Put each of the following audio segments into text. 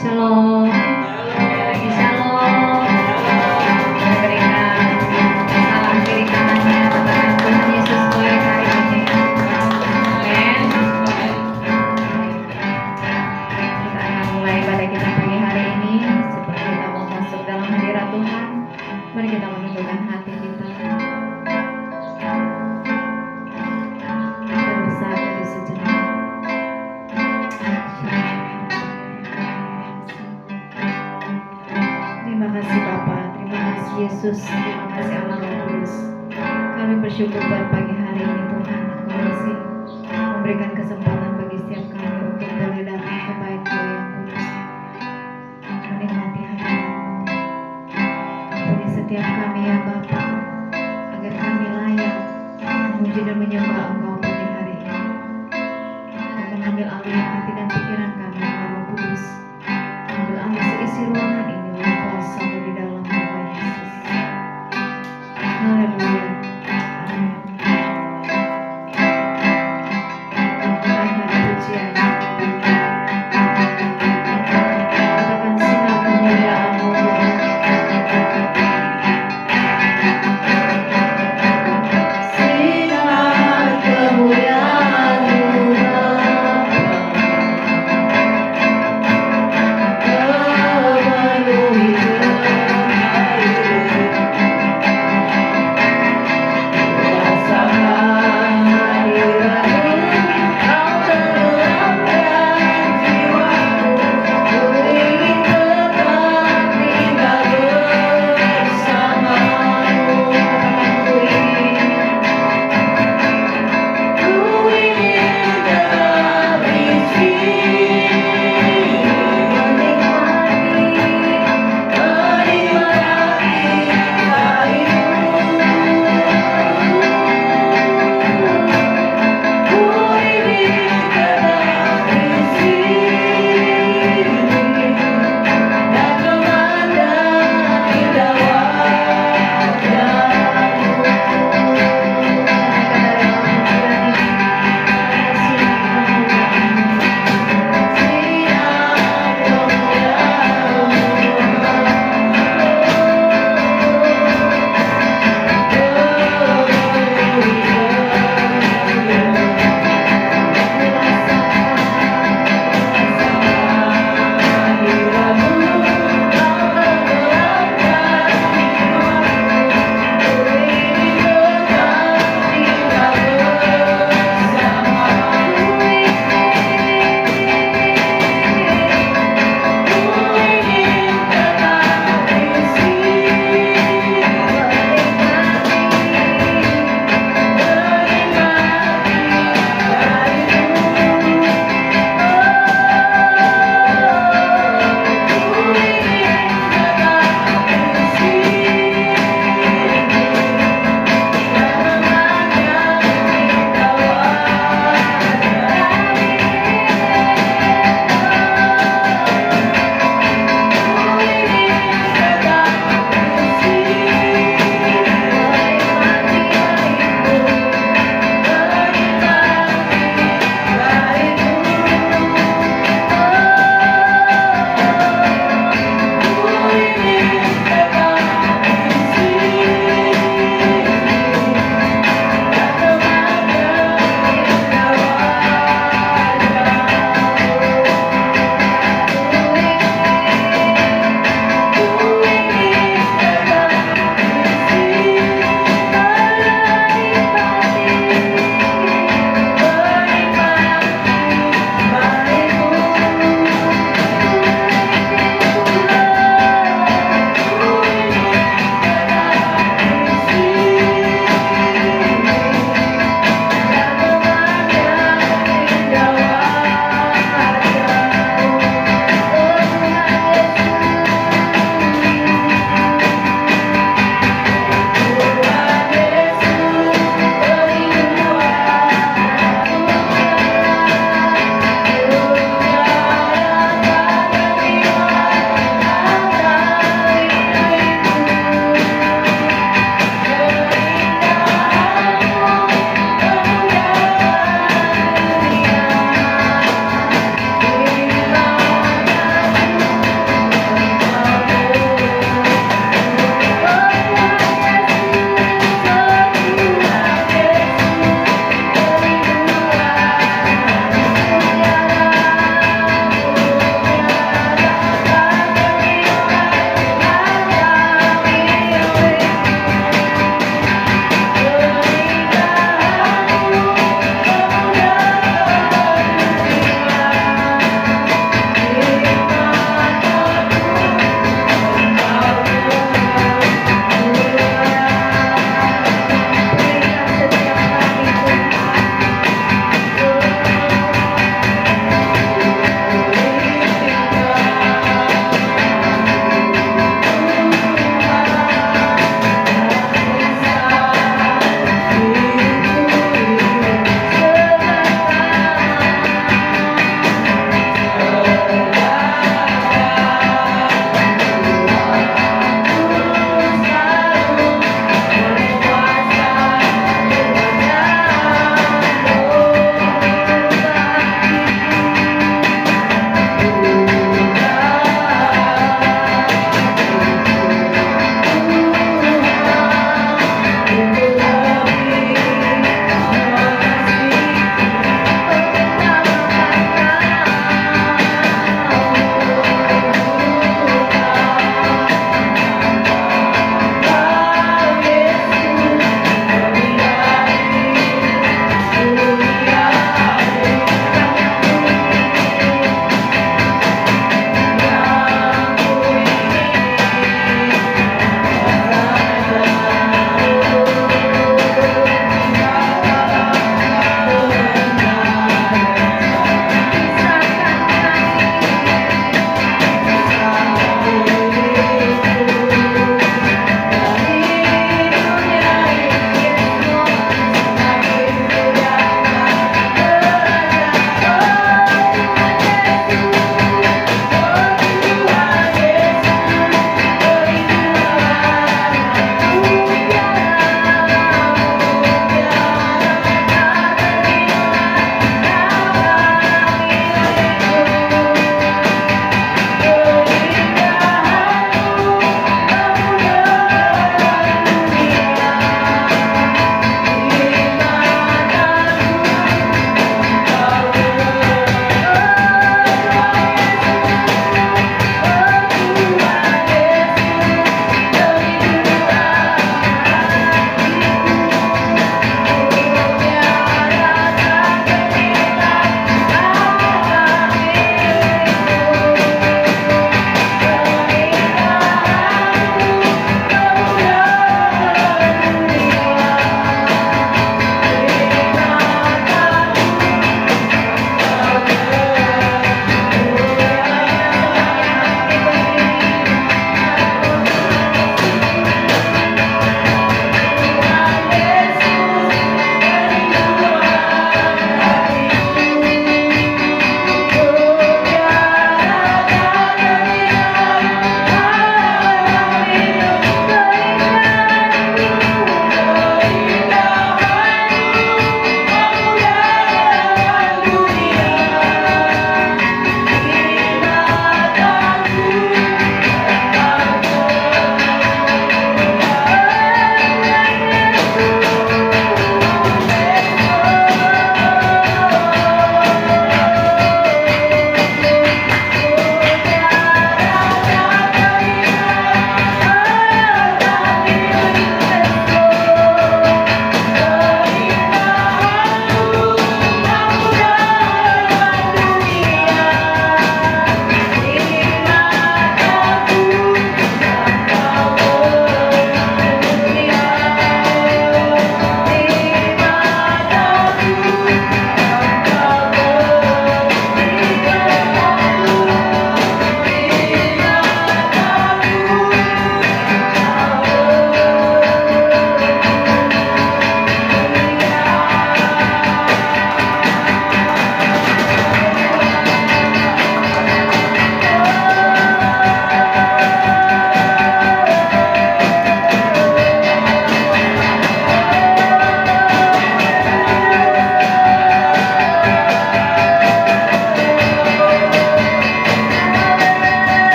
Shalom. Lagi shalom. Berikan salam kiri kanannya kepada Tuhan Yesus baik hari ini. Amin. Kita akan mulai ibadah kita pagi hari ini. Sebelum kita mau masuk dalam hadirat Tuhan, mari kita menundukkan hati kita. Berbesar hati sejenak. Terima kasih Bapa, terima kasih Yesus, terima kasih Allah Roh Kudus. Kami bersyukur buat pagi hari ini Tuhan, Engkau masih memberikan kesempatan bagi setiap kami untuk boleh datang ke bait-Mu yang kudus, menikmati hadirat-Mu. Ampuni setiap kami ya Bapa, agar kami layak memuji dan menyembah Engkau pagi hari ini. Dan mengambil alih hati dan pikiran kami ya Roh Kudus. Ambil alih seisi ruangan ini oleh kuasa-Mu di dalam nama Yesus. Haleluya. Amin.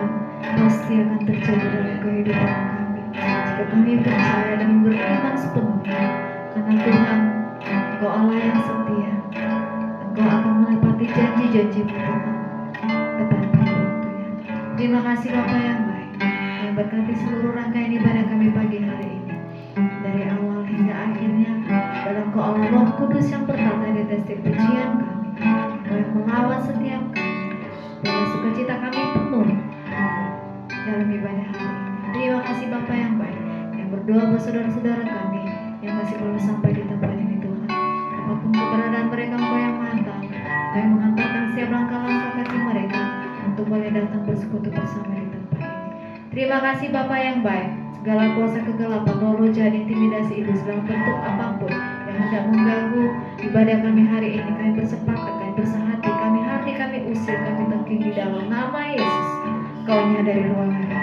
Tuhan pasti akan terjadi dalam kehidupan kami jika kami percaya dan beriman sepenuhnya, karena Tuhan Engkau Allah yang setia. Engkau akan menepati janji-janji-Mu Tuhan tepat pada waktunya. Terima kasih Bapa yang baik, yang berkati seluruh rangkaian ibadah kami pagi hari ini, dari awal hingga akhirnya. Dalam Engkau Allah Roh Kudus yang bertata di atas setiap pujian kami, Engkau yang mengawal setiap kami, bila sukacita kami penuh dalam ibadah hari ini. Terima kasih Bapa yang baik, yang berdoa buat saudara-saudara kami yang masih belum sampai di tempat ini Tuhan. Apapun keberadaan mereka, Engkau yang maha tahu. Engkau yang mengantarkan setiap langkah-langkah kaki mereka untuk boleh datang bersekutu bersama di tempat ini. Terima kasih Bapa yang baik. Segala kuasa kegelapan, roh jahat, intimidasi iblis dalam bentuk apapun yang hendak mengganggu ibadah kami hari ini, kami bersepakat, kami bersahati, kami usir, kami tangking di dalam nama Yesus. Kau menyadari ruangan ini.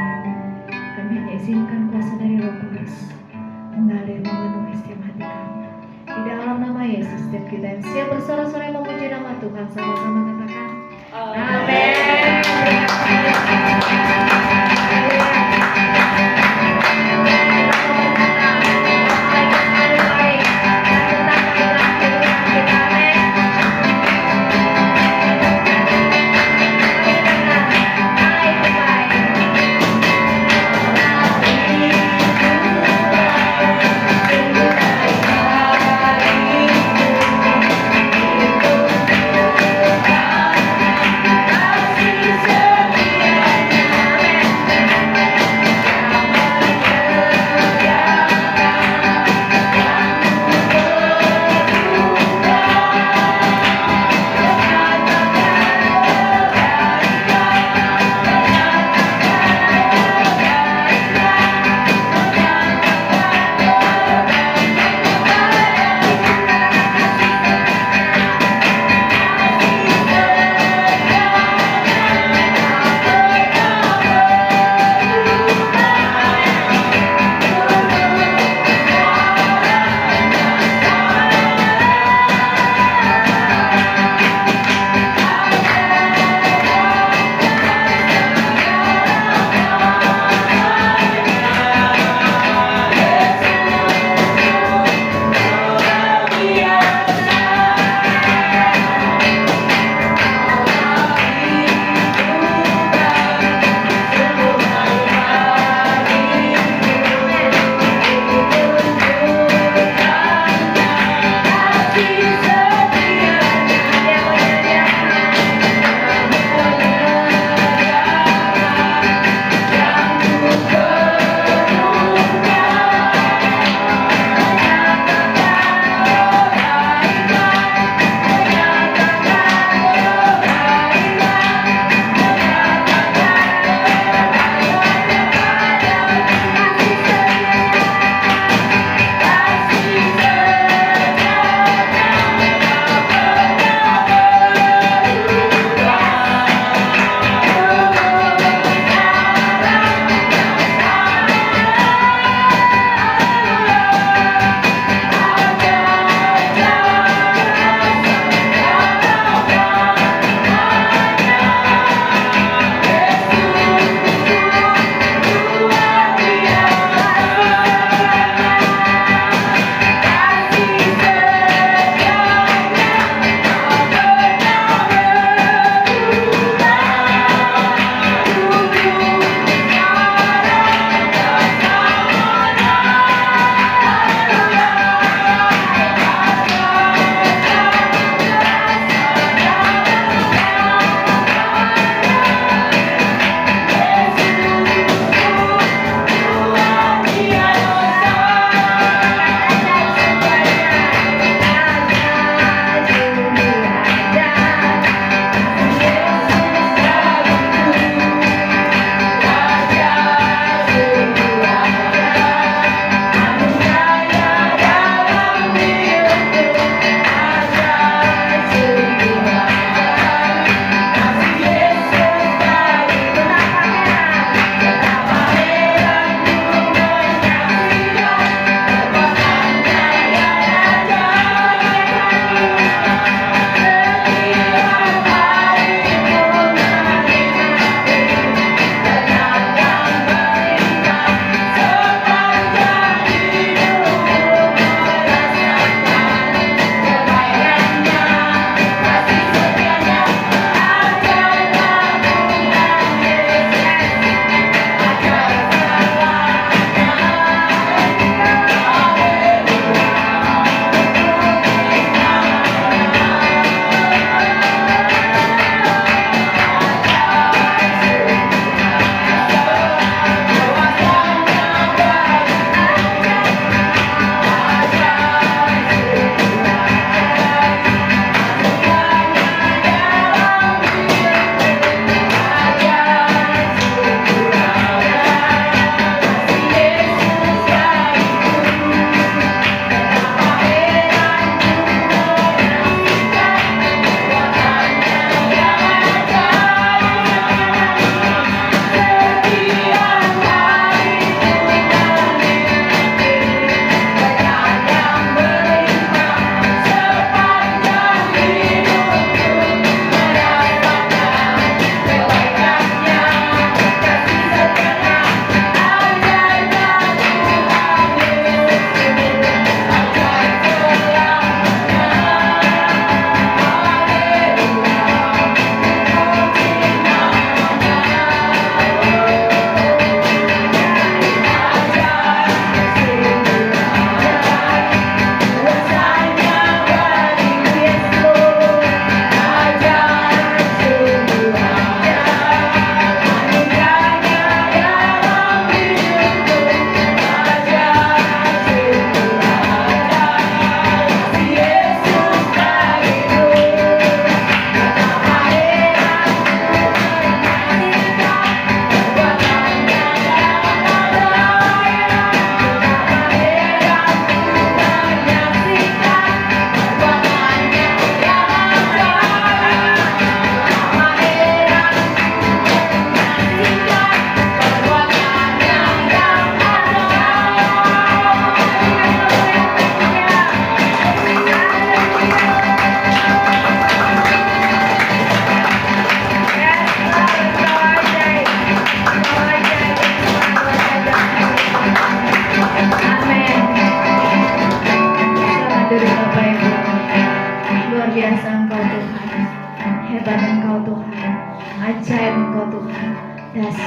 Kami hanya izinkan kuasa dari Roh Kudus mengalir memenuhi setiap hati kami. Di dalam nama Yesus, setiap kita yang siap bersorak-sorai memuji nama Tuhan, sama-sama katakan Amin. Amin.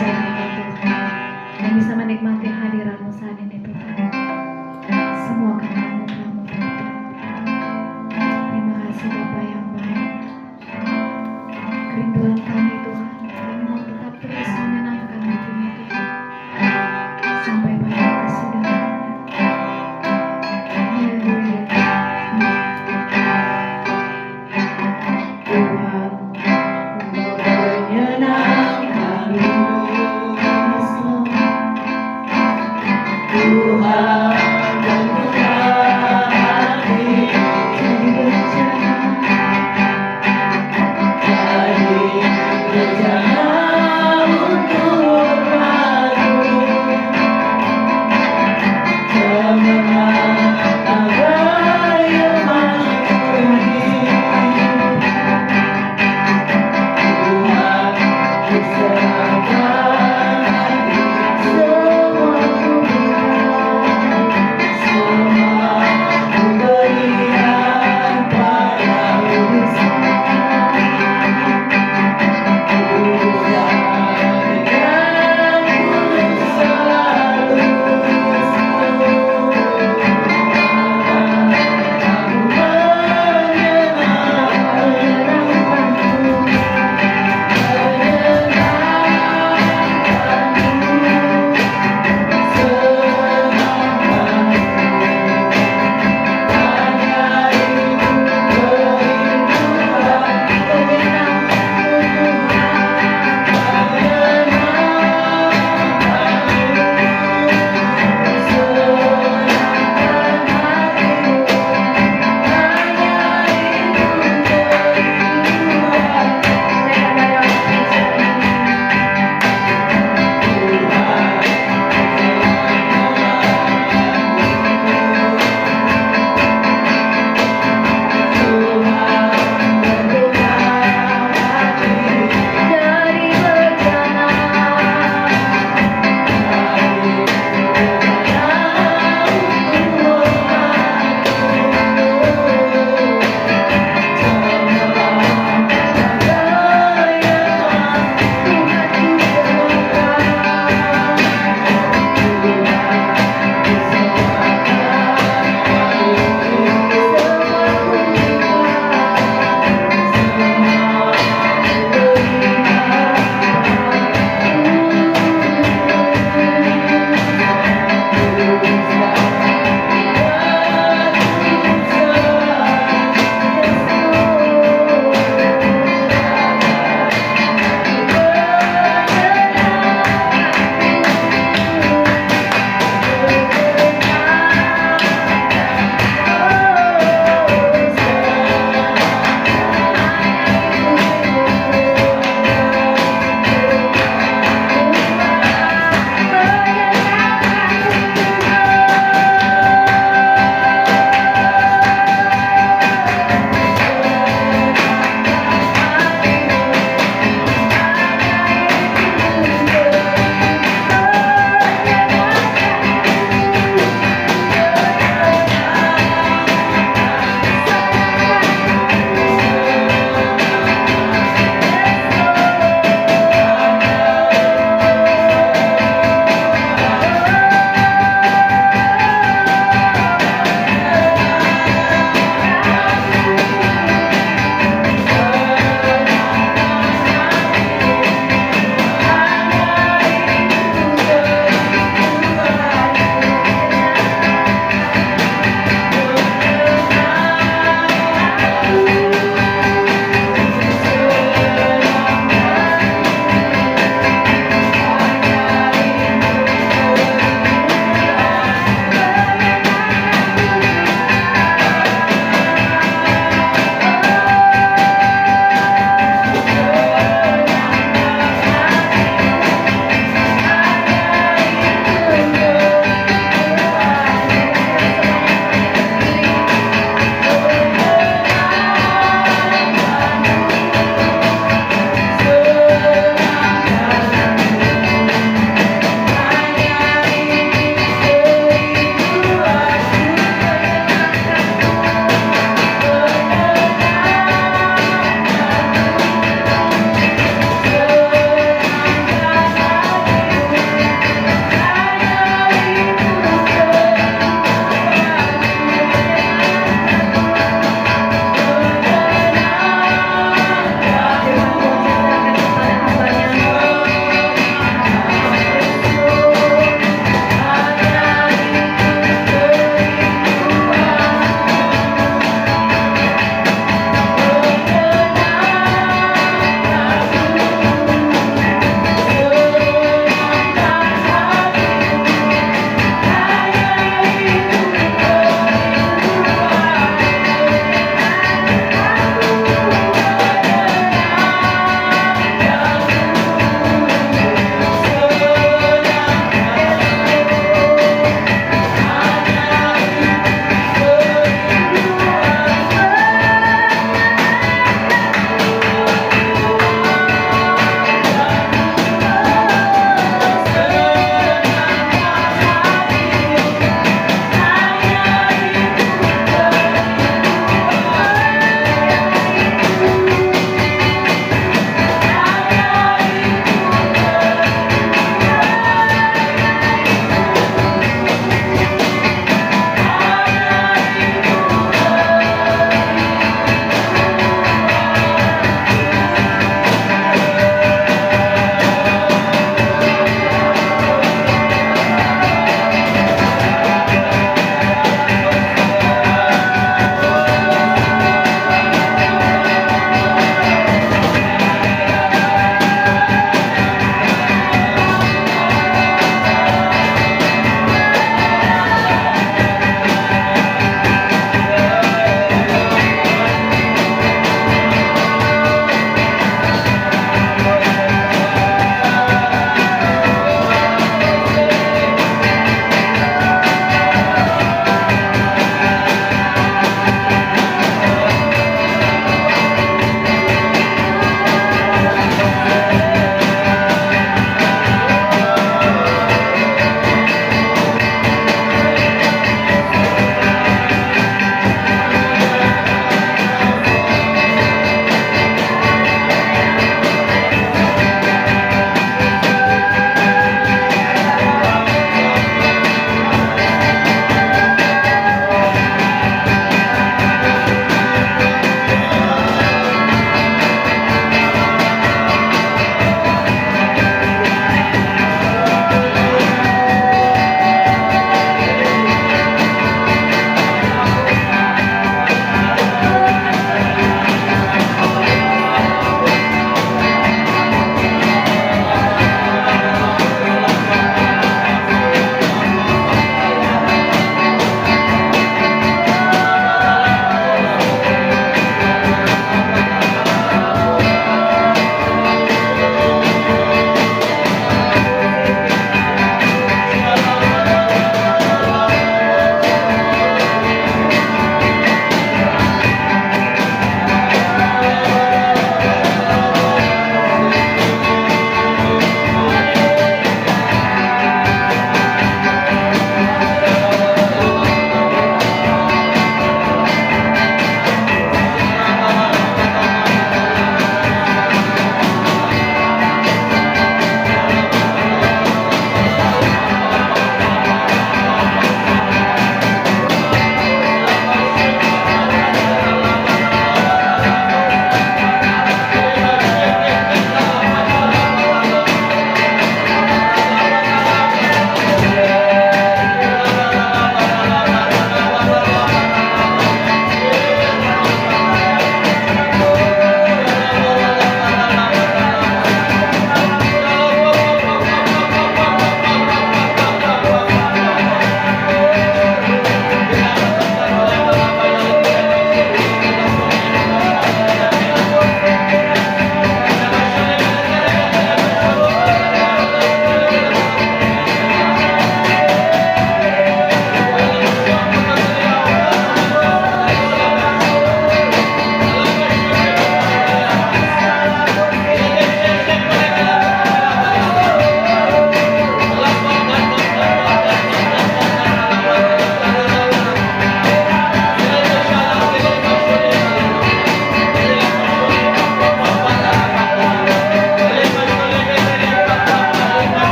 selain Engkau Tuhan, yang bisa menikmati hadirat-Mu saat ini Tuhan. Semua karena anugerah-Mu Tuhan. Terima kasih Bapa yang baik. Kerinduan kami Tuhan, kami mau tetap terus menyenangkan hati-Mu Tuhan, sampai pada kesudahannya. Haleluya. Tuhan, Engkau menyenangkan Yes, Lord.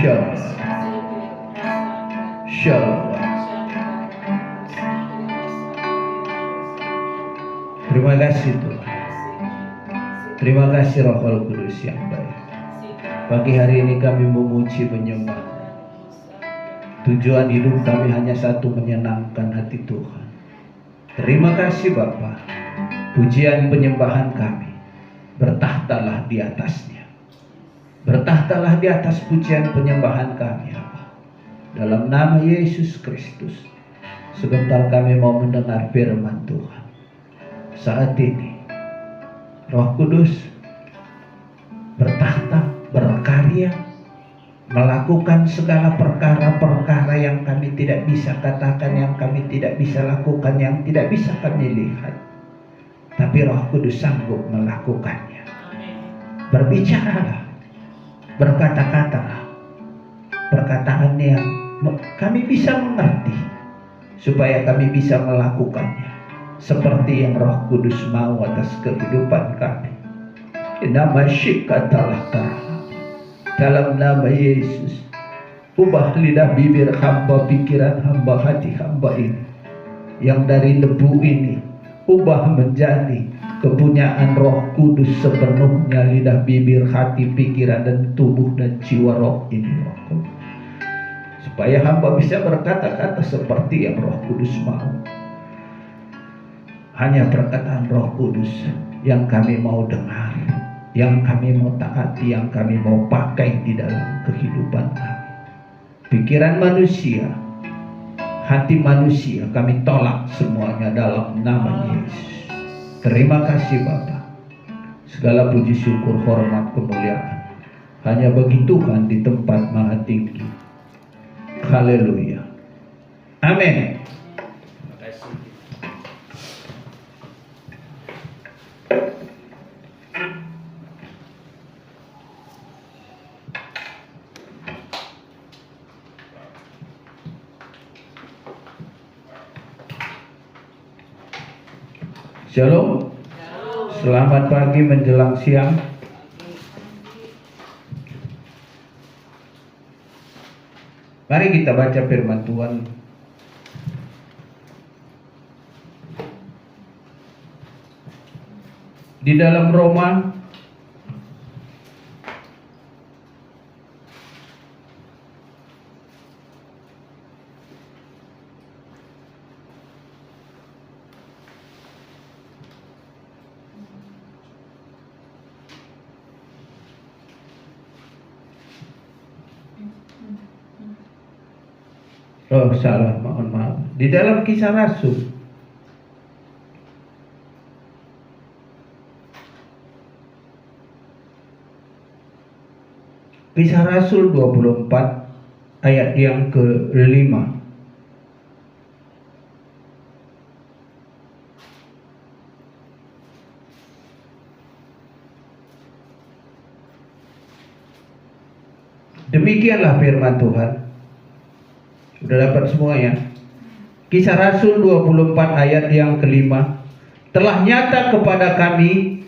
Shalom. Shalom. Terima kasih Tuhan. Terima kasih Roh Kudus yang baik. Pagi hari ini kami memuji menyembah. Tujuan hidup kami hanya satu, menyenangkan hati Tuhan. Terima kasih Bapa. Pujian penyembahan kami, bertahtalah di atasnya. Bertahtalah di atas pujian penyembahan kami ya Allah. Dalam nama Yesus Kristus. Sebentar kami mau mendengar firman Tuhan. Saat ini Roh Kudus bertahta, berkarya, melakukan segala perkara-perkara yang kami tidak bisa katakan, yang kami tidak bisa lakukan, yang tidak bisa kami lihat. Tapi Roh Kudus sanggup melakukannya. Berbicaralah, berkata-katalah, perkataan yang kami bisa mengerti, supaya kami bisa melakukannya seperti yang Roh Kudus mau atas kehidupan kami. Nama syikatalah dalam nama Yesus. Ubah lidah bibir hamba, pikiran hamba, hati hamba ini, yang dari debu ini, ubah menjadi kepunyaan Roh Kudus sepenuhnya. Lidah bibir, hati, pikiran, dan tubuh dan jiwa roh ini, Roh Kudus, supaya hamba bisa berkata-kata seperti yang Roh Kudus mau. Hanya perkataan Roh Kudus yang kami mau dengar, yang kami mau taati, yang kami mau pakai di dalam kehidupan kami. Pikiran manusia, hati manusia, kami tolak semuanya dalam nama Yesus. Terima kasih Bapa. Segala puji, syukur, hormat, kemuliaan hanya bagi Tuhan di tempat maha tinggi. Haleluya. Amin. Shalom. Selamat pagi menjelang siang. Mari kita baca firman Tuhan. Di dalam Roma salah, mohon maaf. Di dalam Kisah Rasul Kisah Rasul 24 ayat yang ke-5. Demikianlah firman Tuhan. Sudah dapat semua ya? Kisah Rasul 24 ayat yang ke-5. Telah nyata kepada kami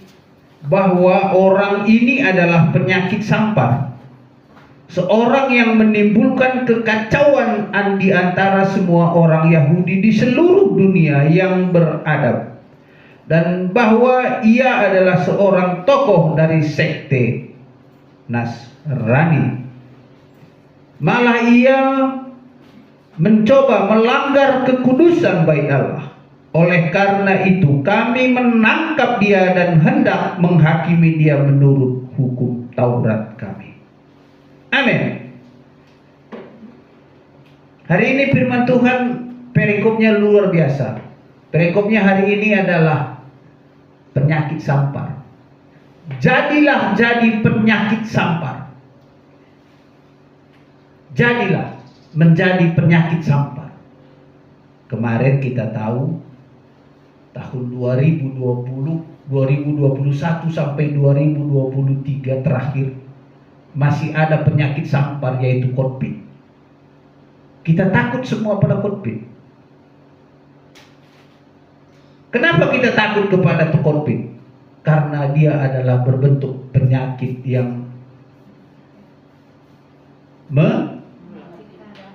bahwa orang ini adalah penyakit sampar, seorang yang menimbulkan kekacauan di antara semua orang Yahudi di seluruh dunia yang beradab, dan bahwa ia adalah seorang tokoh dari sekte Nasrani. Malah ia mencoba melanggar kekudusan bait Allah. Oleh karena itu kami menangkap dia dan hendak menghakimi dia menurut hukum Taurat kami. Amin. Hari ini firman Tuhan perikopnya luar biasa. Perikopnya hari ini adalah penyakit sampar. Jadilah jadi penyakit sampar. Jadilah menjadi penyakit sampar. Kemarin kita tahu tahun 2020, 2021 sampai 2023 terakhir masih ada penyakit sampar, yaitu COVID. Kita takut semua pada COVID. Kenapa kita takut kepada COVID? Karena dia adalah berbentuk penyakit yang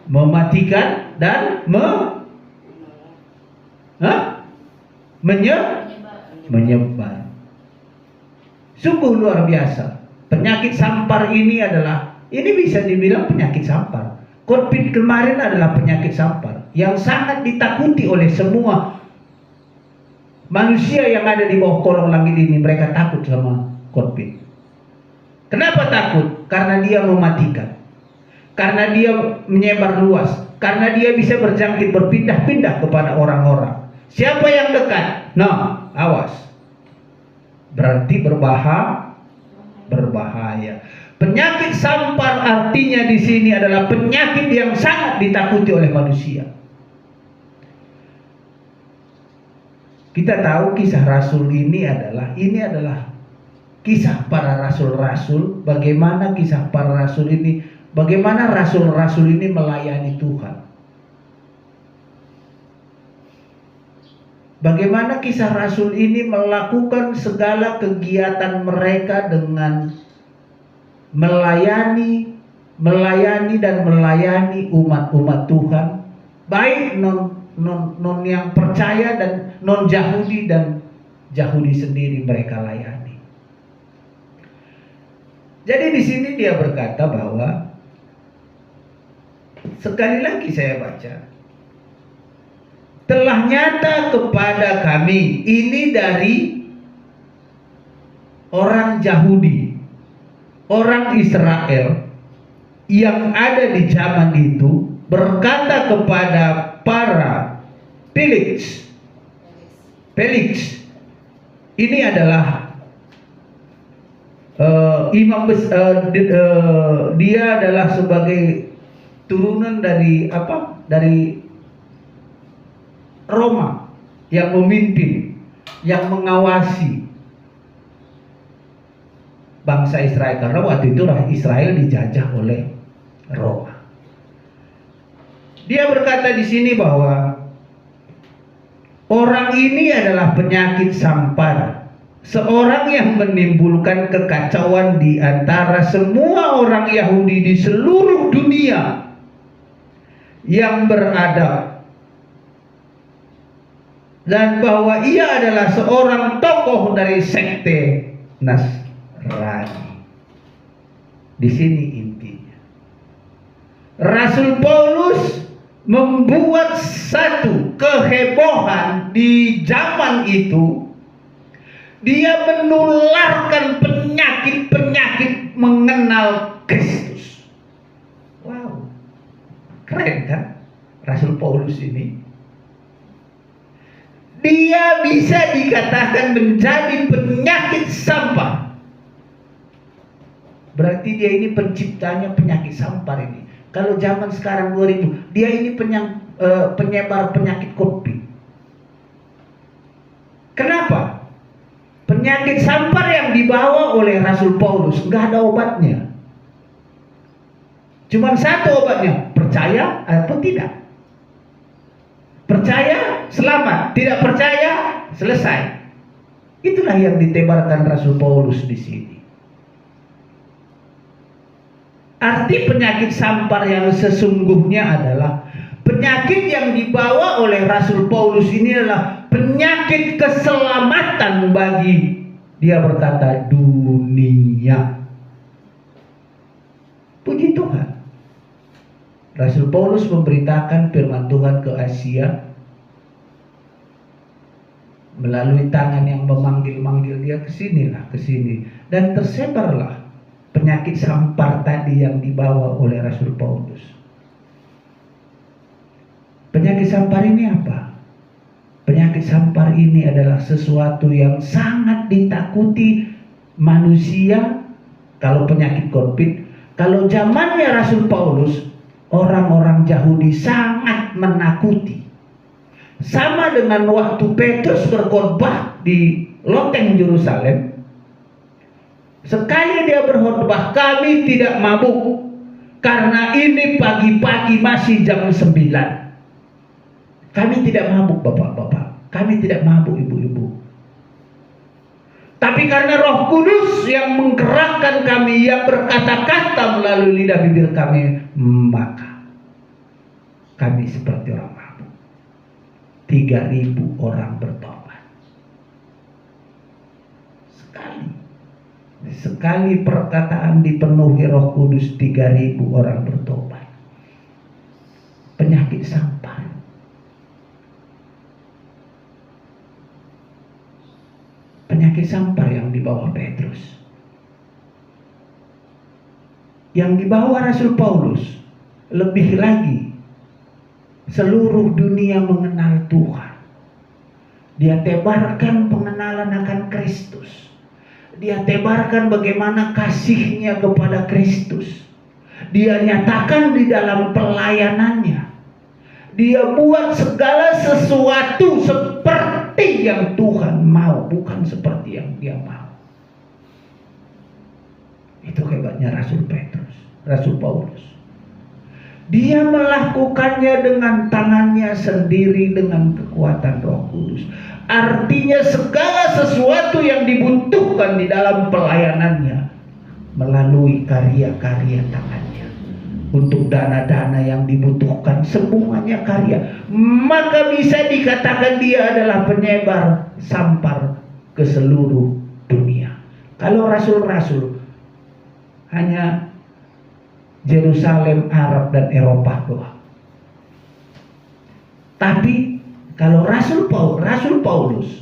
mematikan dan menyebar. Sungguh luar biasa. Penyakit sampar ini bisa dibilang penyakit sampar. COVID kemarin adalah penyakit sampar yang sangat ditakuti oleh semua manusia yang ada di bawah kolong langit ini. Mereka takut sama COVID. Kenapa takut? Karena dia mematikan. Karena dia menyebar luas. Karena dia bisa berjangkit berpindah-pindah kepada orang-orang. Siapa yang dekat? Nah, awas. Berarti berbahaya. Penyakit sampar artinya di sini adalah penyakit yang sangat ditakuti oleh manusia. Kita tahu kisah Rasul ini adalah kisah para rasul-rasul. Bagaimana kisah para rasul ini, bagaimana rasul-rasul ini melayani Tuhan. Bagaimana kisah rasul ini melakukan segala kegiatan mereka dengan melayani dan melayani umat-umat Tuhan, baik non yang percaya dan non Yahudi dan Yahudi sendiri mereka layani. Jadi di sini dia berkata bahwa, sekali lagi saya baca, telah nyata kepada kami, ini dari orang Yahudi, orang Israel yang ada di zaman itu, berkata kepada para Felix, ini adalah imam besar, dia adalah sebagai turunan dari Roma yang memimpin, yang mengawasi bangsa Israel, karena waktu itu Israel dijajah oleh Roma. Dia berkata di sini bahwa orang ini adalah penyakit sampar, seorang yang menimbulkan kekacauan di antara semua orang Yahudi di seluruh dunia yang beradab, dan bahwa ia adalah seorang tokoh dari sekte Nasrani. Di sini intinya. Rasul Paulus membuat satu kehebohan di zaman itu. Dia menularkan penyakit-penyakit mengenal Kristus. Wow. Keren kan Rasul Paulus ini? Dia bisa dikatakan menjadi penyakit sampar. Berarti dia ini penciptanya penyakit sampar ini. Kalau zaman sekarang 2000, dia ini penyebar penyakit COVID. Kenapa? Penyakit sampar yang dibawa oleh Rasul Paulus nggak ada obatnya. Cuma satu obatnya, percaya atau tidak. Percaya, selamat. Tidak percaya, selesai. Itulah yang ditebarkan Rasul Paulus di sini. Arti penyakit sampar yang sesungguhnya adalah penyakit yang dibawa oleh Rasul Paulus ini adalah penyakit keselamatan bagi, dia berkata, dunia. Puji Tuhan. Rasul Paulus memberitakan firman Tuhan ke Asia melalui tangan yang memanggil-manggil dia ke sini, dan tersebarlah penyakit sampar tadi yang dibawa oleh Rasul Paulus. Penyakit sampar ini apa? Penyakit sampar ini adalah sesuatu yang sangat ditakuti manusia. Kalau penyakit COVID, kalau zamannya Rasul Paulus, orang-orang Yahudi sangat menakuti. Sama dengan waktu Petrus berkhotbah di loteng Yerusalem. Sekali dia berkhotbah, kami tidak mabuk karena ini pagi-pagi masih jam 9. Kami tidak mabuk bapak-bapak. Kami tidak mabuk ibu-ibu. Tapi karena Roh Kudus yang menggerakkan kami, yang berkata-kata melalui lidah bibir kami, maka kami seperti orang mabuk. 3.000 orang bertobat. Sekali perkataan dipenuhi Roh Kudus, 3.000 orang bertobat. Penyakit sampar. Penyakit sampar yang dibawa Petrus, yang dibawa Rasul Paulus, lebih lagi seluruh dunia mengenal Tuhan. Dia tebarkan pengenalan akan Kristus. Dia tebarkan bagaimana kasihnya kepada Kristus. Dia nyatakan di dalam pelayanannya. Dia buat segala sesuatu seperti yang Tuhan mau, bukan seperti yang dia mau. Itu hebatnya Rasul Petrus, Rasul Paulus. Dia melakukannya dengan tangannya sendiri, dengan kekuatan Roh Kudus. Artinya segala sesuatu yang dibutuhkan di dalam pelayanannya melalui karya-karya tangannya. Untuk dana-dana yang dibutuhkan, semuanya karya. Maka bisa dikatakan dia adalah penyebar sampar ke seluruh dunia. Kalau rasul-rasul hanya Yerusalem, Arab, dan Eropa doang. Tapi kalau Rasul Paulus,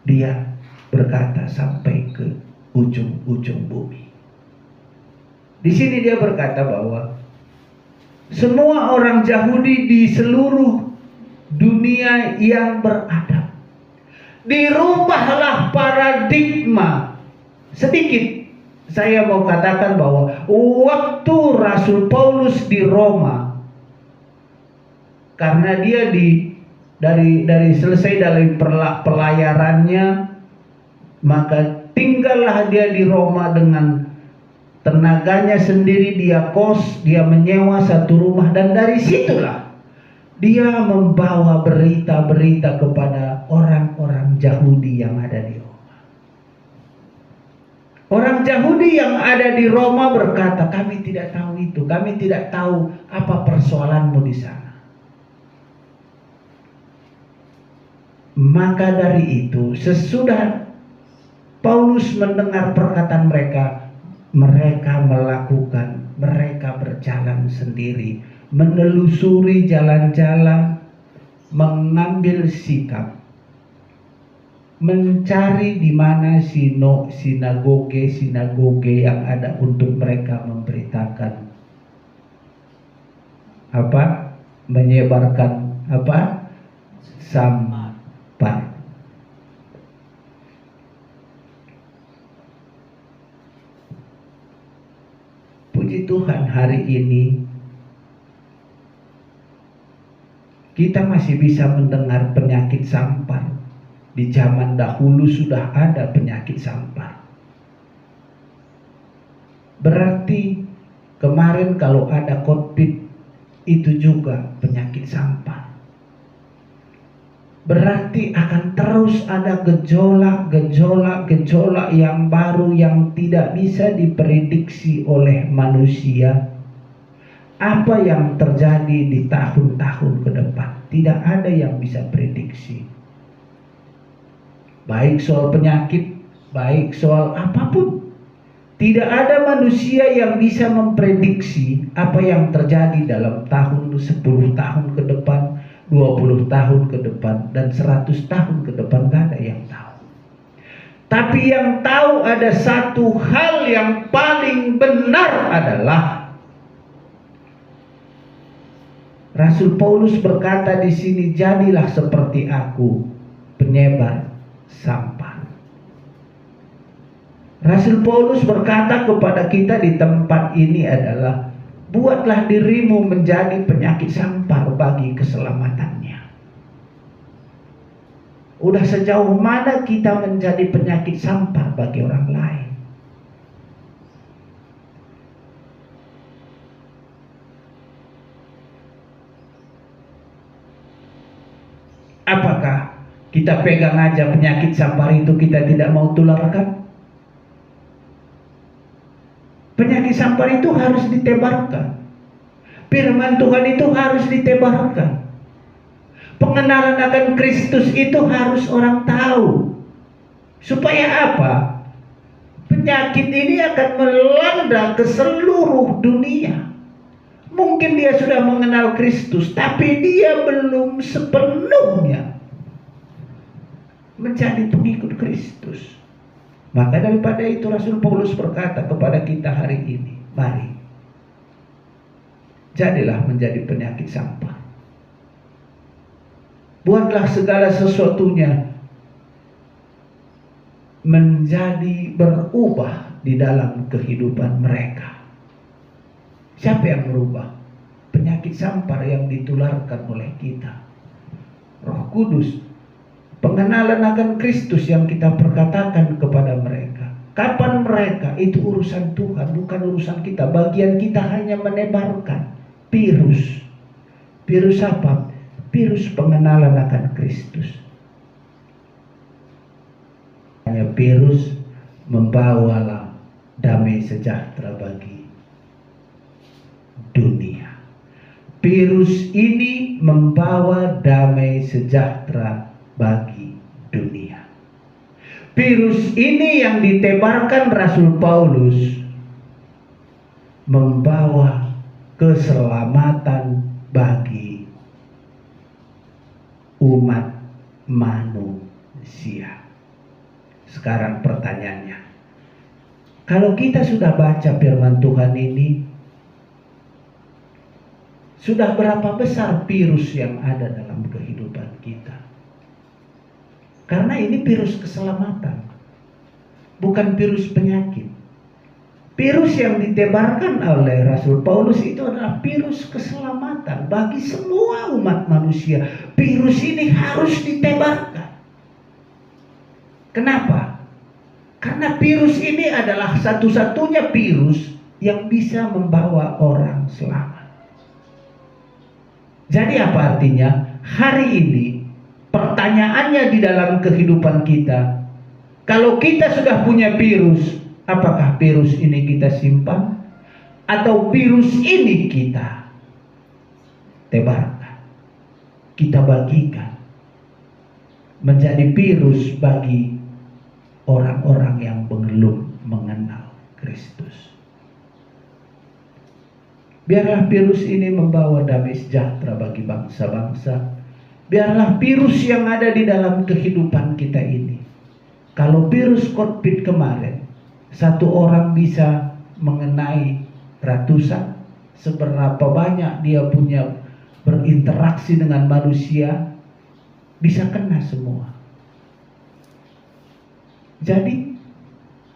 dia berkata sampai ke ujung-ujung bumi. Di sini dia berkata bahwa semua orang Yahudi di seluruh dunia yang beradab, dirubahlah paradigma. Sedikit saya mau katakan bahwa waktu Rasul Paulus di Roma, karena dia dari selesai dari pelayarannya, maka tinggallah dia di Roma dengan tenaganya sendiri. Dia kos, dia menyewa satu rumah, dan dari situlah dia membawa berita-berita kepada orang-orang Yahudi yang ada di Roma. Orang Yahudi yang ada di Roma berkata, kami tidak tahu itu, kami tidak tahu apa persoalanmu di sana. Maka dari itu, sesudah Paulus mendengar perkataan mereka, mereka berjalan sendiri, menelusuri jalan-jalan, mengambil sikap, mencari di mana sinagoge yang ada untuk mereka memberitakan menyebarkan sampar. Puji Tuhan, hari ini kita masih bisa mendengar penyakit sampar. Di zaman dahulu sudah ada penyakit sampar. Berarti kemarin kalau ada COVID, itu juga penyakit sampar. Berarti akan terus ada gejolak yang baru yang tidak bisa diprediksi oleh manusia. Apa yang terjadi di tahun-tahun ke depan, tidak ada yang bisa prediksi. Baik soal penyakit, baik soal apapun. Tidak ada manusia yang bisa memprediksi apa yang terjadi dalam tahun 10 tahun ke depan, 20 tahun ke depan, dan 100 tahun ke depan. Gak ada yang tahu. Tapi yang tahu ada satu hal yang paling benar adalah Rasul Paulus berkata di sini, jadilah seperti aku, penyebar sampar. Rasul Paulus berkata kepada kita di tempat ini adalah, buatlah dirimu menjadi penyakit sampar bagi keselamatannya. Udah sejauh mana kita menjadi penyakit sampar bagi orang lain? Apakah kita Kita pegang aja penyakit sampar itu, kita tidak mau tularkan. Penyakit sampar itu harus ditebarkan. Firman Tuhan itu harus ditebarkan. Pengenalan akan Kristus itu harus orang tahu. Supaya apa? Penyakit ini akan melanda ke seluruh dunia. Mungkin dia sudah mengenal Kristus, tapi dia belum sepenuhnya menjadi pengikut Kristus. Maka daripada itu Rasul Paulus berkata kepada kita hari ini, mari, jadilah menjadi penyakit sampar. Buatlah segala sesuatunya menjadi berubah di dalam kehidupan mereka. Siapa yang merubah? Penyakit sampar yang ditularkan oleh kita. Roh Kudus, pengenalan akan Kristus yang kita perkatakan kepada mereka. Kapan mereka? Itu urusan Tuhan, bukan urusan kita. Bagian kita hanya menebarkan virus. Virus apa? Virus pengenalan akan Kristus. Hanya virus membawalah damai sejahtera bagi dunia. Virus ini membawa damai sejahtera bagi dunia. Virus ini yang ditebarkan Rasul Paulus membawa keselamatan bagi umat manusia. Sekarang pertanyaannya, kalau kita sudah baca firman Tuhan ini, sudah berapa besar virus yang ada dalam kehidupan kita? Karena ini virus keselamatan, bukan virus penyakit. Virus yang ditebarkan oleh Rasul Paulus itu adalah virus keselamatan bagi semua umat manusia. Virus ini harus ditebarkan. Kenapa? Karena virus ini adalah satu-satunya virus yang bisa membawa orang selamat. Jadi apa artinya? Hari ini pertanyaannya di dalam kehidupan kita, kalau kita sudah punya virus, apakah virus ini kita simpan? Atau virus ini kita tebarkan, kita bagikan menjadi virus bagi orang-orang yang belum mengenal Kristus. Biarlah virus ini membawa damai sejahtera bagi bangsa-bangsa. Biarlah virus yang ada di dalam kehidupan kita ini. Kalau virus COVID kemarin, satu orang bisa mengenai ratusan, seberapa banyak dia punya berinteraksi dengan manusia, bisa kena semua. Jadi,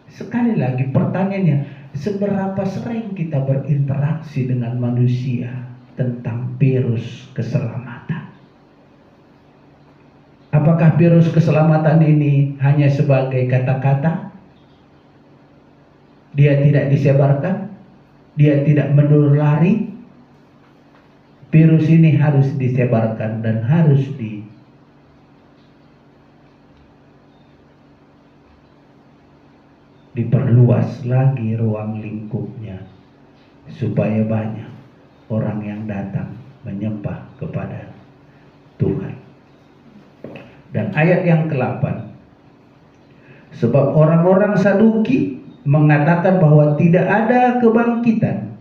sekali lagi pertanyaannya, seberapa sering kita berinteraksi dengan manusia tentang virus keselamatan? Apakah virus keselamatan ini hanya sebagai kata-kata? Dia tidak disebarkan, dia tidak menulari. Virus ini harus disebarkan dan harus diperluas lagi ruang lingkupnya, supaya banyak orang yang datang menyembah kepada Tuhan. Dan ayat yang ke-8, sebab orang-orang Saduki mengatakan bahwa tidak ada kebangkitan.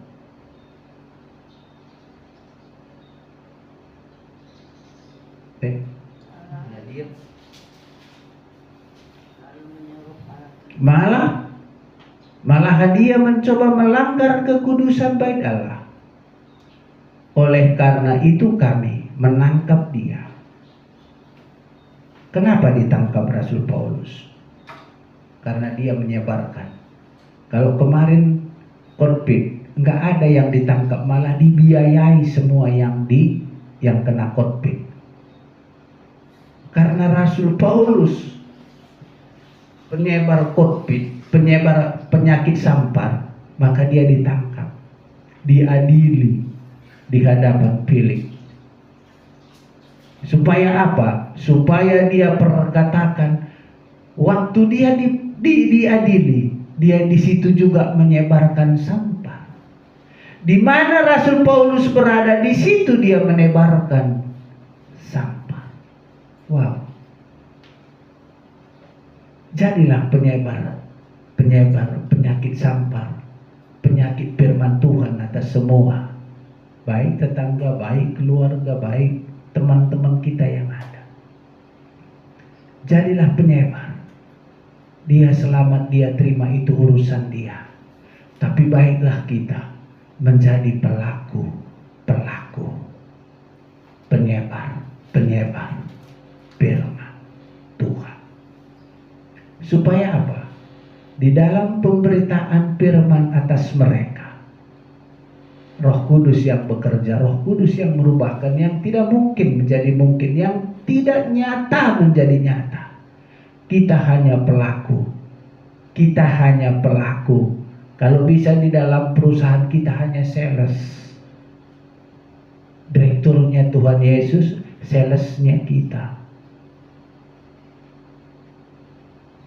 Malah dia mencoba melanggar kekudusan bait Allah. Oleh karena itu kami menangkap dia. Kenapa ditangkap Rasul Paulus? Karena dia menyebarkan. Kalau kemarin COVID, nggak ada yang ditangkap, malah dibiayai semua yang kena COVID. Karena Rasul Paulus penyebar COVID, penyebar penyakit sampar, maka dia ditangkap, diadili di hadapan Felix. Supaya apa? apa? Supaya dia perkatakan waktu dia diadili, dia di situ juga menyebarkan sampah. Di mana Rasul Paulus berada, di situ dia menebarkan sampah. Wow. Jadilah penyebar penyakit sampah, penyakit firman Tuhan atas semua, baik tetangga, baik keluarga, baik teman-teman kita yang ada. Jadilah penyebar. Dia selamat, dia terima, itu urusan dia. Tapi baiklah kita menjadi pelaku penyebar firman Tuhan. Supaya apa? Di dalam pemberitaan firman atas mereka, Roh Kudus yang bekerja, Roh Kudus yang merubahkan yang tidak mungkin menjadi mungkin, yang tidak nyata menjadi nyata. Kita hanya pelaku. Kalau bisa di dalam perusahaan kita hanya sales. Direkturnya Tuhan Yesus, salesnya kita.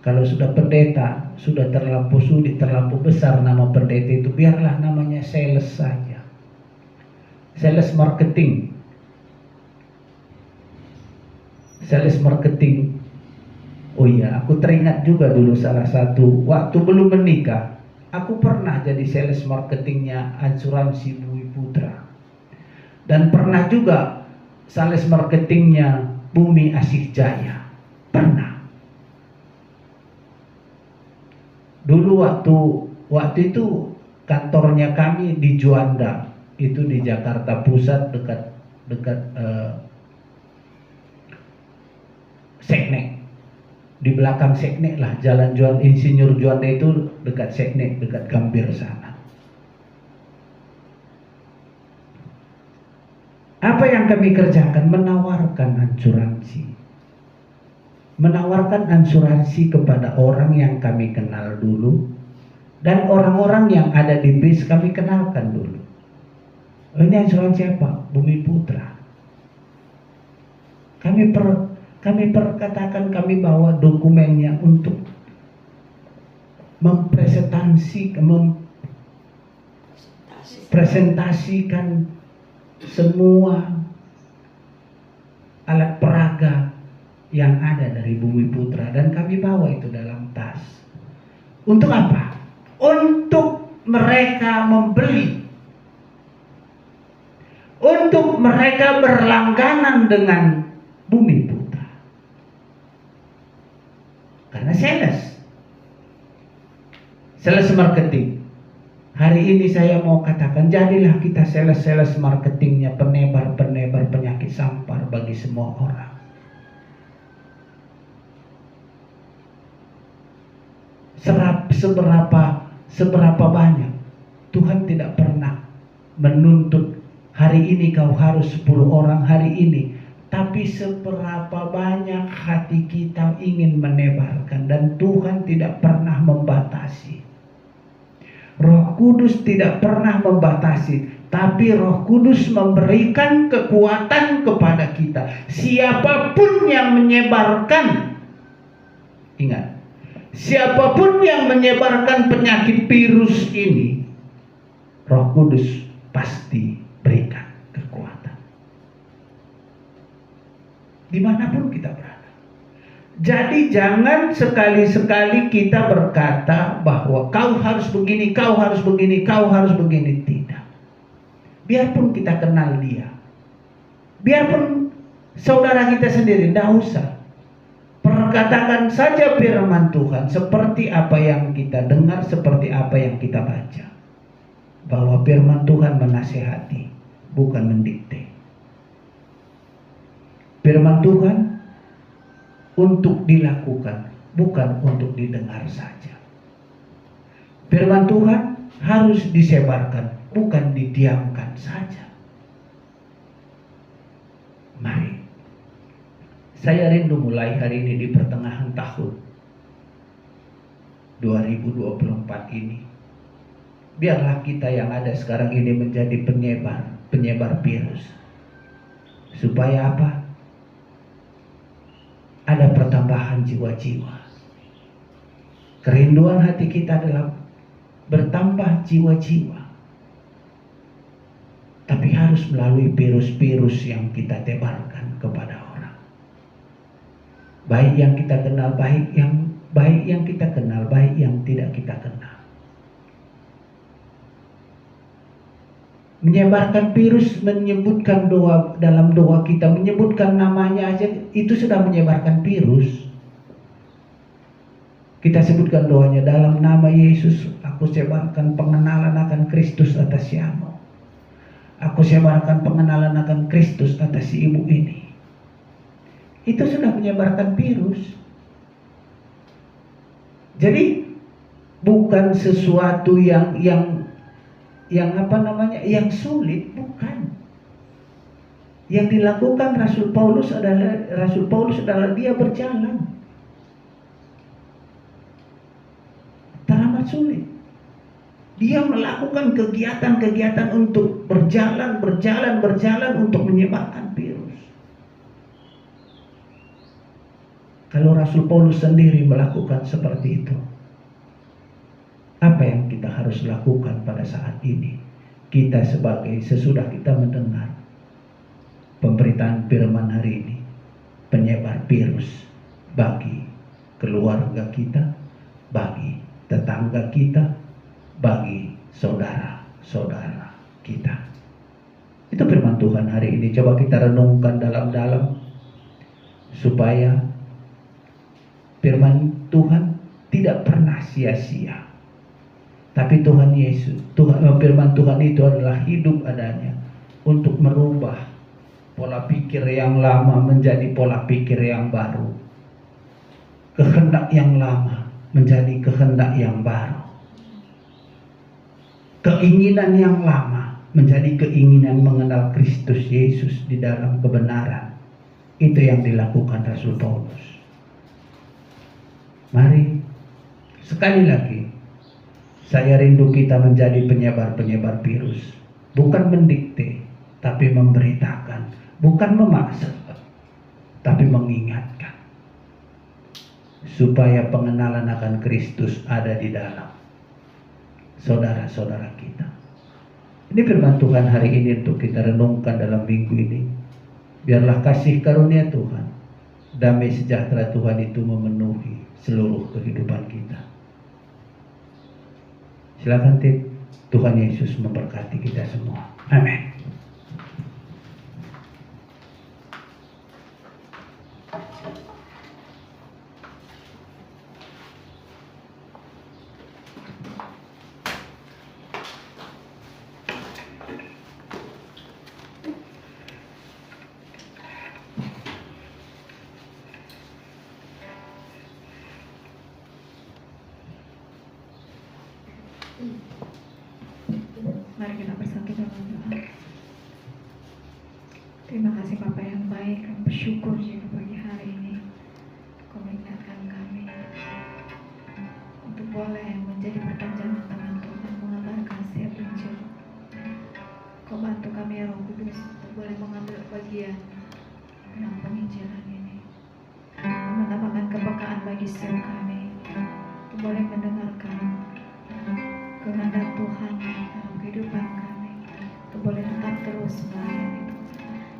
Kalau sudah pendeta, sudah terlampau sulit, terlampau besar nama pendeta itu, biarlah namanya sales saja. Sales marketing. Oh iya, aku teringat juga dulu salah satu waktu belum menikah, aku pernah jadi sales marketingnya asuransi Bumi Putra, dan pernah juga sales marketingnya Bumi Asih Jaya. Pernah. Dulu waktu itu kantornya kami di Juanda, itu di Jakarta Pusat, dekat Seknek. Di belakang Seknek lah, Jalan Insinyur Juanda itu dekat Seknek, dekat Gambir sana. Apa yang kami kerjakan? Menawarkan asuransi kepada orang yang kami kenal dulu, dan orang-orang yang ada di bis kami kenalkan dulu. Oh, ini asuransi apa? Bumi Putra. Kami perkatakan, kami bawa dokumennya untuk mempresentasikan semua alat peraga yang ada dari Bumi Putra, dan kami bawa itu dalam tas. Untuk apa? Untuk mereka membeli, untuk mereka berlangganan dengan Bumi Putra. Karena sales marketing. Hari ini saya mau katakan, jadilah kita sales marketingnya, penebar penyakit sampar bagi semua orang. Seberapa banyak Tuhan tidak pernah menuntut hari ini kau harus 10 orang hari ini, tapi seberapa banyak hati kita ingin menebarkan, dan Tuhan tidak pernah membatasi. Roh Kudus tidak pernah membatasi, tapi Roh Kudus memberikan kekuatan kepada kita. Siapapun yang menyebarkan, ingat, siapapun yang menyebarkan penyakit virus ini, Roh Kudus pasti berikan kekuatan. Dimanapun kita berada. Jadi jangan sekali-sekali kita berkata bahwa kau harus begini, kau harus begini, kau harus begini. Tidak. Biarpun kita kenal dia, biarpun saudara kita sendiri, tidak usah. Perkatakan saja firman Tuhan seperti apa yang kita dengar, seperti apa yang kita baca. Bahwa firman Tuhan menasihati, bukan mendikte. Firman Tuhan untuk dilakukan, bukan untuk didengar saja. Firman Tuhan harus disebarkan, bukan didiamkan saja. Mari, saya rindu mulai hari ini di pertengahan tahun 2024 ini, biarlah kita yang ada sekarang ini menjadi penyebar virus. Supaya apa? ada pertambahan jiwa-jiwa. Kerinduan hati kita adalah bertambah jiwa-jiwa. Tapi harus melalui virus-virus yang kita tebarkan kepada orang. Baik yang kita kenal, baik yang kita kenal, baik yang tidak kita kenal. Menyebarkan virus, menyebutkan doa dalam doa kita, menyebutkan namanya aja itu sudah menyebarkan virus. Kita sebutkan doanya, dalam nama Yesus aku sebarkan pengenalan akan Kristus atas siamu. Aku sebarkan pengenalan akan Kristus atas si ibu ini. Itu sudah menyebarkan virus. Jadi bukan sesuatu yang sulit, bukan. Yang dilakukan Rasul Paulus adalah dia berjalan. Teramat sulit. Dia melakukan kegiatan-kegiatan untuk berjalan untuk menyebarkan virus. Kalau Rasul Paulus sendiri melakukan seperti itu, apa yang kita harus lakukan pada saat ini? Kita sesudah kita mendengar pemberitaan firman hari ini, penyebar virus bagi keluarga kita, bagi tetangga kita, bagi saudara-saudara kita. Itu firman Tuhan hari ini. Coba kita renungkan dalam-dalam supaya firman Tuhan tidak pernah sia-sia. Tapi firman Tuhan itu adalah hidup adanya untuk merubah pola pikir yang lama menjadi pola pikir yang baru. Kehendak yang lama menjadi kehendak yang baru. Keinginan yang lama menjadi keinginan mengenal Kristus Yesus di dalam kebenaran. Itu yang dilakukan Rasul Paulus. Mari sekali lagi, saya rindu kita menjadi penyebar-penyebar virus. Bukan mendikte, tapi memberitakan. Bukan memaksa, tapi mengingatkan. Supaya pengenalan akan Kristus ada di dalam saudara-saudara kita. Ini firman Tuhan hari ini untuk kita renungkan dalam minggu ini. Biarlah kasih karunia Tuhan, damai sejahtera Tuhan itu memenuhi seluruh kehidupan kita. Silakan Tuhan Yesus memberkati kita semua. Amin. Mari kita bersatu dalam doa. Terima kasih Bapa yang baik, kami bersyukur juga pagi hari ini Kau mengingatkan kami untuk boleh menjadi perpanjangan tangan Tuhan mengabarkan setiap Injil. Kau bantu kami ya Roh Kudus untuk boleh mengambil bagian dalam penginjilan ini. Kau menambahkan kepekaan bagi setiap kami untuk boleh mendengarkan kehendak Tuhan dalam kehidupan kami, untuk boleh tetap terus melayani Tuhan.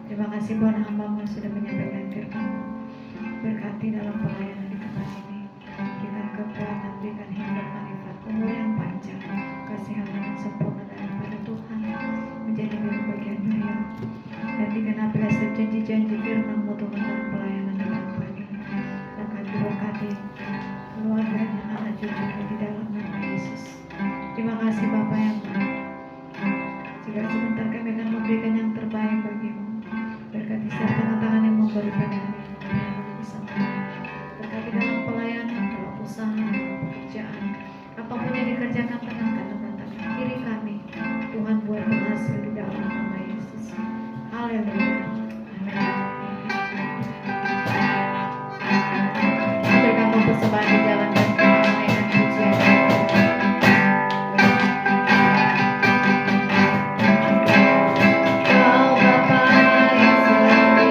Terima kasih Tuhan, hamba-Mu sudah menyampaikan firman-Mu. Berkati dalam pelayanan di tempat ini. Berikan kekuatan, berikan hikmat, manfaat, umur yang panjang, kasihan yang sempurna daripada Tuhan menjadi milik bagian beliau. Dan digenapilah setiap janji-janji firman-Mu Tuhan dalam pelayanan di tempat ini. Dan kami berkati keluarganya, anak cucunya di dalam nama Yesus. Terima kasih Bapa yang baik. Jika sebentar kami akan memberikan yang terbaik bagi-Mu. Berkati setiap tangan-tangan yang memberi pelayanan berkati dalam pelayanan, dalam usaha, dalam pekerjaan, apapun yang dikerjakan tangan kanan dan tangan kiri kami, Tuhan buat berhasil di dalam nama Yesus. Haleluya. Amin. Berikan persembahan di jalan dan menaikkan pujian. Kau Bapa yang selalu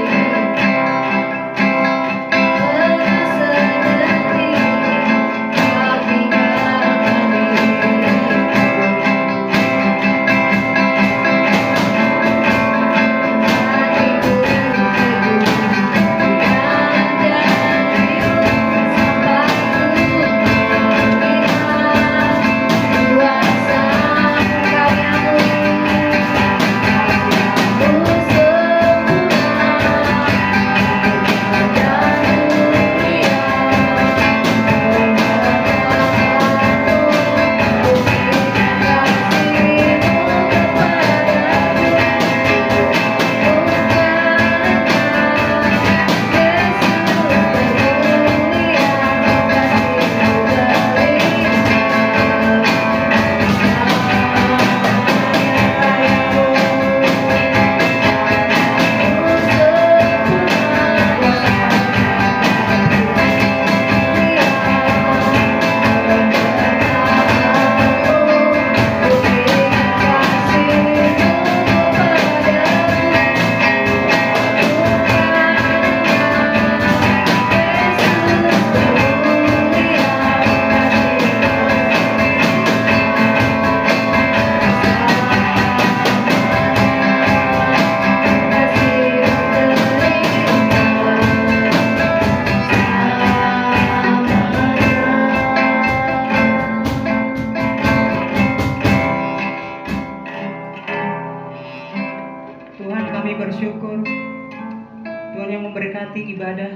memberkati ibadah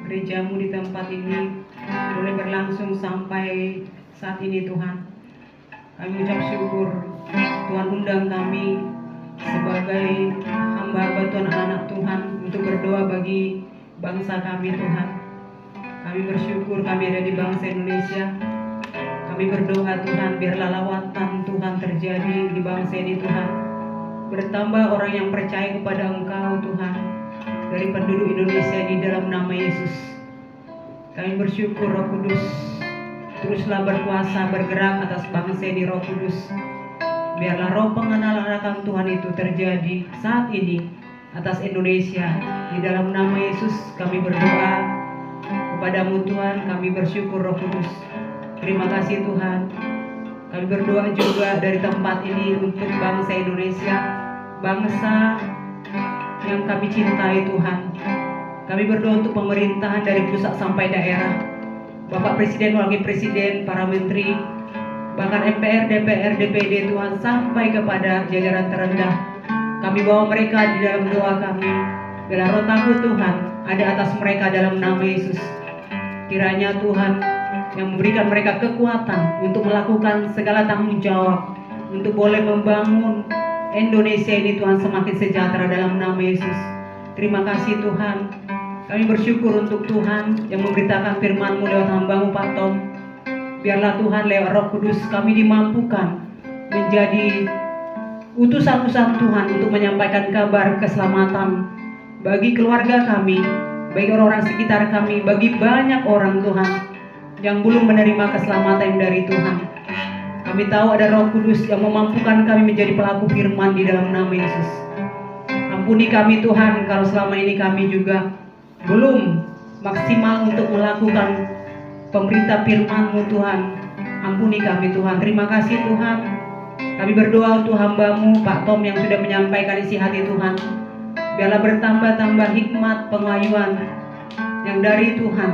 gerejamu di tempat ini boleh berlangsung sampai saat ini Tuhan. Kami ucap syukur Tuhan undang kami sebagai hamba Tuhan, anak Tuhan, untuk berdoa bagi bangsa kami Tuhan. Kami bersyukur kami ada di bangsa Indonesia. Kami berdoa Tuhan, biarlah lawatan Tuhan terjadi di bangsa ini Tuhan. Bertambah orang yang percaya kepada Engkau Tuhan, dari penduduk Indonesia di dalam nama Yesus. Kami bersyukur Roh Kudus, teruslah berkuasa bergerak atas bangsa ini Roh Kudus. Biarlah roh pengenalan akan Tuhan itu terjadi saat ini atas Indonesia. Di dalam nama Yesus kami berdoa kepadamu Tuhan, kami bersyukur Roh Kudus. Terima kasih Tuhan. Kami berdoa juga dari tempat ini untuk bangsa Indonesia, bangsa yang kami cintai Tuhan. Kami berdoa untuk pemerintahan dari pusat sampai daerah, Bapak Presiden, Wakil Presiden, para menteri, bahkan MPR, DPR, DPD Tuhan, sampai kepada jajaran terendah. Kami bawa mereka di dalam doa kami. Bila roh takut Tuhan ada atas mereka dalam nama Yesus. Kiranya Tuhan yang memberikan mereka kekuatan untuk melakukan segala tanggung jawab, untuk boleh membangun Indonesia ini Tuhan semakin sejahtera dalam nama Yesus. Terima kasih Tuhan. Kami bersyukur untuk Tuhan yang memberitakan firman-Mu lewat hamba-Mu Pak Tom. Biarlah Tuhan lewat Roh Kudus kami dimampukan menjadi utusan-utusan Tuhan untuk menyampaikan kabar keselamatan bagi keluarga kami, bagi orang-orang sekitar kami, bagi banyak orang Tuhan yang belum menerima keselamatan dari Tuhan. Kami tahu ada Roh Kudus yang memampukan kami menjadi pelaku firman di dalam nama Yesus. Ampuni kami Tuhan kalau selama ini kami juga belum maksimal untuk melakukan pemberita firman-Mu Tuhan. Ampuni kami Tuhan. Terima kasih Tuhan. Kami berdoa untuk hamba-Mu Pak Tom yang sudah menyampaikan isi hati Tuhan. Biarlah bertambah-tambah hikmat pengayuan yang dari Tuhan.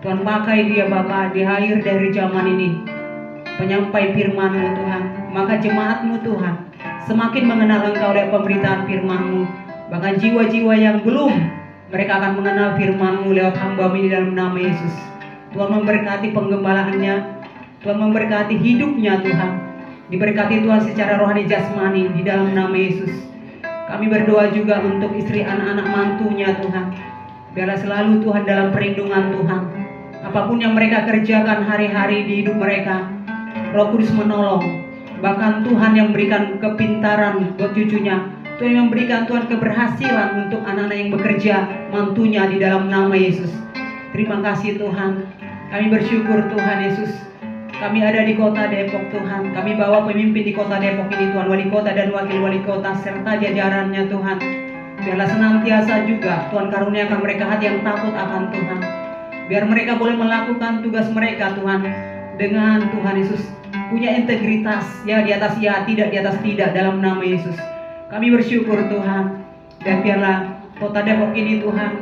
Tuhan pakai dia Bapa di akhir dari zaman ini, penyampai firman-Mu Tuhan. Maka jemaat-Mu Tuhan semakin mengenal Engkau lewat pemberitaan firman-Mu. Bahkan jiwa-jiwa yang belum, mereka akan mengenal firman-Mu lewat hamba-Mu di dalam nama Yesus. Tuhan memberkati penggembalaannya, Tuhan memberkati hidupnya Tuhan. Diberkati Tuhan secara rohani jasmani di dalam nama Yesus. Kami berdoa juga untuk istri, anak-anak, mantunya Tuhan. Biarlah selalu Tuhan dalam perlindungan Tuhan. Apapun yang mereka kerjakan hari-hari di hidup mereka, Roh Kudus menolong. Bahkan Tuhan yang memberikan kepintaran buat cucunya, Tuhan yang memberikan Tuhan keberhasilan untuk anak-anak yang bekerja, mantunya di dalam nama Yesus. Terima kasih Tuhan. Kami bersyukur Tuhan Yesus. Kami ada di kota Depok Tuhan. Kami bawa pemimpin di kota Depok ini Tuhan, wali kota dan wakil wali kota serta jajarannya Tuhan. Biarlah senantiasa juga Tuhan karuniakan mereka hati yang takut akan Tuhan. Biar mereka boleh melakukan tugas mereka Tuhan dengan Tuhan Yesus punya integritas, ya di atas ya, tidak di atas tidak, dalam nama Yesus. Kami bersyukur Tuhan. Dan biarlah kota Depok ini Tuhan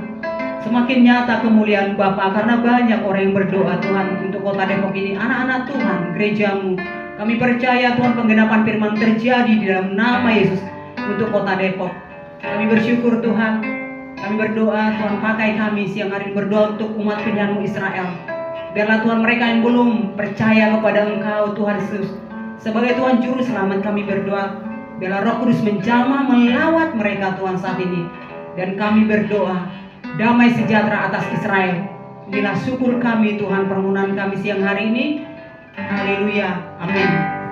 semakin nyata kemuliaan Bapa, karena banyak orang yang berdoa Tuhan untuk kota Depok ini, anak-anak Tuhan, gerejamu. Kami percaya Tuhan penggenapan firman terjadi di dalam nama Yesus untuk kota Depok. Kami bersyukur Tuhan. Kami berdoa Tuhan pakai kami siang hari berdoa untuk umat pilihan-Mu Israel. Biarlah Tuhan mereka yang belum percaya kepada Engkau Tuhan Yesus sebagai Tuhan Juru Selamat, kami berdoa biarlah Roh Kudus menjamah melawat mereka Tuhan saat ini. Dan kami berdoa damai sejahtera atas Israel. Inilah syukur kami Tuhan, permohonan kami siang hari ini. Haleluya, amin.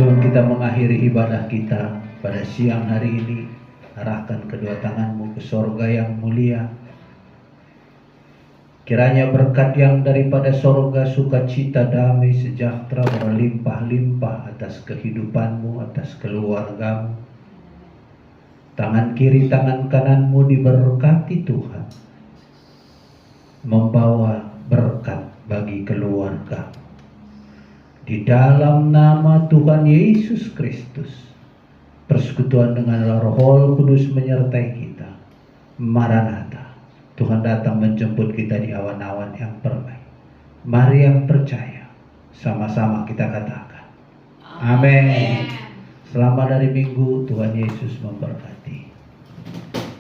Sebelum kita mengakhiri ibadah kita pada siang hari ini, arahkan kedua tanganmu ke sorga yang mulia. Kiranya berkat yang daripada sorga, sukacita, damai, sejahtera berlimpah-limpah atas kehidupanmu, atas keluargamu. Tangan kiri, tangan kananmu diberkati Tuhan, membawa berkat bagi keluarga. Di dalam nama Tuhan Yesus Kristus, persekutuan dengan Roh Kudus menyertai kita. Maranatha, Tuhan datang menjemput kita di awan-awan yang permai. Mari yang percaya, sama-sama kita katakan, amin. Selamat hari Minggu, Tuhan Yesus memberkati.